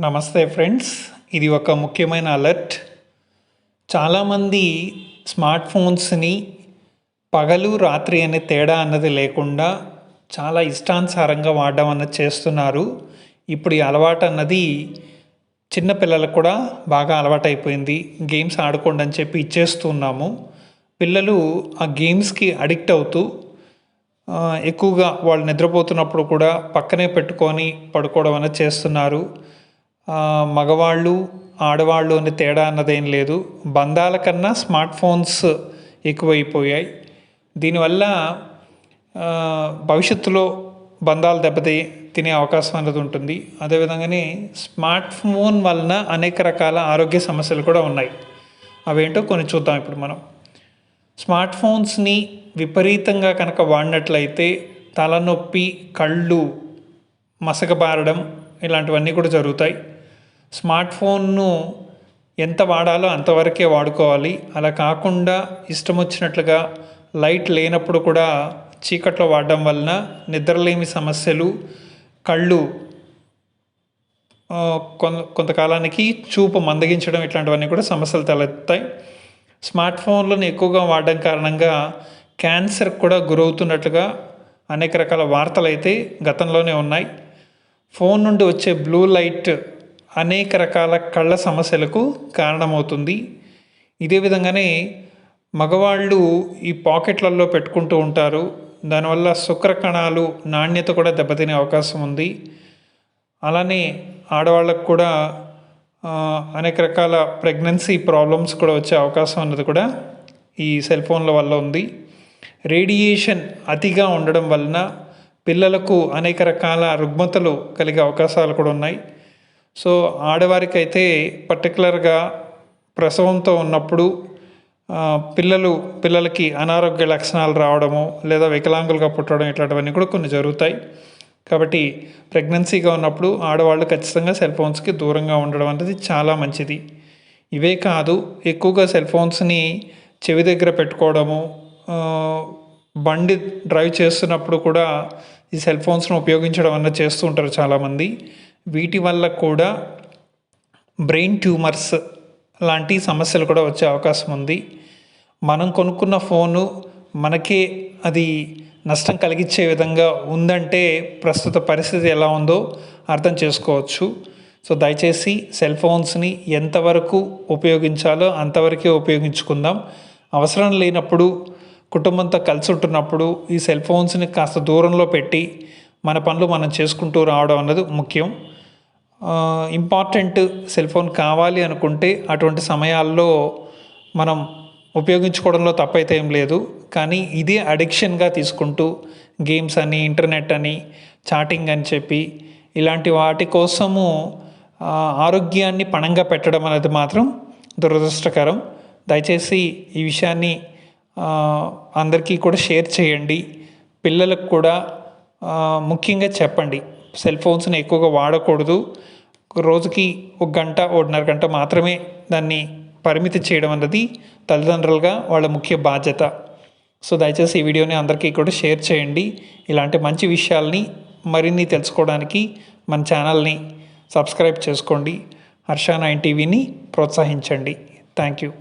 నమస్తే ఫ్రెండ్స్, ఇది ఒక ముఖ్యమైన అలర్ట్. చాలామంది స్మార్ట్ ఫోన్స్ని పగలు రాత్రి అనే తేడా అన్నది లేకుండా చాలా ఇష్టానుసారంగా వాడడం అన్నది చేస్తున్నారు. ఇప్పుడు ఈ అలవాటు అన్నది చిన్నపిల్లలకు కూడా బాగా అలవాటైపోయింది. గేమ్స్ ఆడుకోండి అని చెప్పి ఇచ్చేస్తున్నాము. పిల్లలు ఆ గేమ్స్కి అడిక్ట్ అవుతూ ఎక్కువగా వాళ్ళు నిద్రపోతున్నప్పుడు కూడా పక్కనే పెట్టుకొని పడుకోవడం అనేది చేస్తున్నారు. మగవాళ్ళు ఆడవాళ్ళు అనే తేడా అన్నదేం లేదు. బంధాల కన్నా స్మార్ట్ ఫోన్స్ ఎక్కువైపోయాయి. దీనివల్ల భవిష్యత్తులో బంధాలు తినే అవకాశం అనేది ఉంటుంది. అదేవిధంగానే స్మార్ట్ ఫోన్ వలన అనేక రకాల ఆరోగ్య సమస్యలు కూడా ఉన్నాయి. అవేంటో కొన్ని చూద్దాం ఇప్పుడు మనం. స్మార్ట్ ఫోన్స్ని విపరీతంగా కనుక వాడినట్లయితే తలనొప్పి, కళ్ళు మసకబారడం ఇలాంటివన్నీ కూడా జరుగుతాయి. స్మార్ట్ ఫోన్ను ఎంత వాడాలో అంతవరకే వాడుకోవాలి. అలా కాకుండా ఇష్టం వచ్చినట్లుగా లైట్ లేనప్పుడు కూడా చీకట్లో వాడడం వలన నిద్రలేమి సమస్యలు, కళ్ళు కొంతకాలానికి చూపు మందగించడం ఇట్లాంటివన్నీ కూడా సమస్యలు తలెత్తాయి. స్మార్ట్ ఫోన్లను ఎక్కువగా వాడడం కారణంగా క్యాన్సర్ కూడా గురవుతున్నట్లుగా అనేక రకాల వార్తలు అయితే గతంలోనే ఉన్నాయి. ఫోన్ నుండి వచ్చే బ్లూ లైట్ అనేక రకాల కళ్ళ సమస్యలకు కారణమవుతుంది. ఇదే విధంగానే మగవాళ్ళు ఈ పాకెట్లలో పెట్టుకుంటూ ఉంటారు. దానివల్ల శుక్ర కణాలు నాణ్యత కూడా దెబ్బతినే అవకాశం ఉంది. అలానే ఆడవాళ్ళకు కూడా అనేక రకాల ప్రెగ్నెన్సీ ప్రాబ్లమ్స్ కూడా వచ్చే అవకాశం అన్నది కూడా ఈ సెల్ ఫోన్ల వల్ల ఉంది. రేడియేషన్ అతిగా ఉండడం వలన పిల్లలకు అనేక రకాల రుగ్మతలు కలిగే అవకాశాలు కూడా ఉన్నాయి. సో ఆడవారికైతే పర్టికులర్గా ప్రసవంతో ఉన్నప్పుడు పిల్లలకి అనారోగ్య లక్షణాలు రావడము లేదా వికలాంగులుగా పుట్టడం ఇట్లాంటివన్నీ కూడా కొన్ని జరుగుతాయి. కాబట్టి ప్రెగ్నెన్సీగా ఉన్నప్పుడు ఆడవాళ్ళు ఖచ్చితంగా సెల్ ఫోన్స్కి దూరంగా ఉండడం అనేది చాలా మంచిది. ఇవే కాదు, ఎక్కువగా సెల్ ఫోన్స్ని చెవి దగ్గర పెట్టుకోవడము, బండి డ్రైవ్ చేస్తున్నప్పుడు కూడా ఈ సెల్ ఫోన్స్ను ఉపయోగించడం అన్నది చేస్తూ ఉంటారు చాలామంది. వీటి వల్ల కూడా బ్రెయిన్ ట్యూమర్స్ లాంటి సమస్యలు కూడా వచ్చే అవకాశం ఉంది. మనం కొనుక్కున్న ఫోను మనకే అది నష్టం కలిగించే విధంగా ఉందంటే ప్రస్తుత పరిస్థితి ఎలా ఉందో అర్థం చేసుకోవచ్చు. సో దయచేసి సెల్ ఫోన్స్ని ఎంతవరకు ఉపయోగించాలో అంతవరకే ఉపయోగించుకుందాం. అవసరం లేనప్పుడు కుటుంబంతో కలిసి ఉంటున్నప్పుడు ఈ సెల్ ఫోన్స్ని కాస్త దూరంలో పెట్టి మన పనులు మనం చేసుకుంటూ రావడం అన్నది ముఖ్యం. ఇంపార్టెంట్ సెల్ ఫోన్ కావాలి అనుకుంటే అటువంటి సమయాల్లో మనం ఉపయోగించుకోవడంలో తప్పైతే ఏం లేదు. కానీ ఇదే అడిక్షన్గా తీసుకుంటూ గేమ్స్ అని, ఇంటర్నెట్ అని, చాటింగ్ అని చెప్పి ఇలాంటి వాటి కోసము ఆరోగ్యాన్ని పణంగా పెట్టడం అనేది మాత్రం దురదృష్టకరం. దయచేసి ఈ విషయాన్ని అందరికీ కూడా షేర్ చేయండి. పిల్లలకు కూడా ముఖ్యంగా చెప్పండి, సెల్ ఫోన్స్ని ఎక్కువగా వాడకూడదు. రోజుకి 1 గంట, 1.5 గంట మాత్రమే దాన్ని పరిమితి చేయడం అన్నది తల్లిదండ్రులుగా వాళ్ళ ముఖ్య బాధ్యత. సో దయచేసి ఈ వీడియోని అందరికీ కూడా షేర్ చేయండి. ఇలాంటి మంచి విషయాల్ని మరిన్ని తెలుసుకోవడానికి మన ఛానల్ని సబ్స్క్రైబ్ చేసుకోండి. హర్ష 9 టీవీని ప్రోత్సహించండి. Thank you.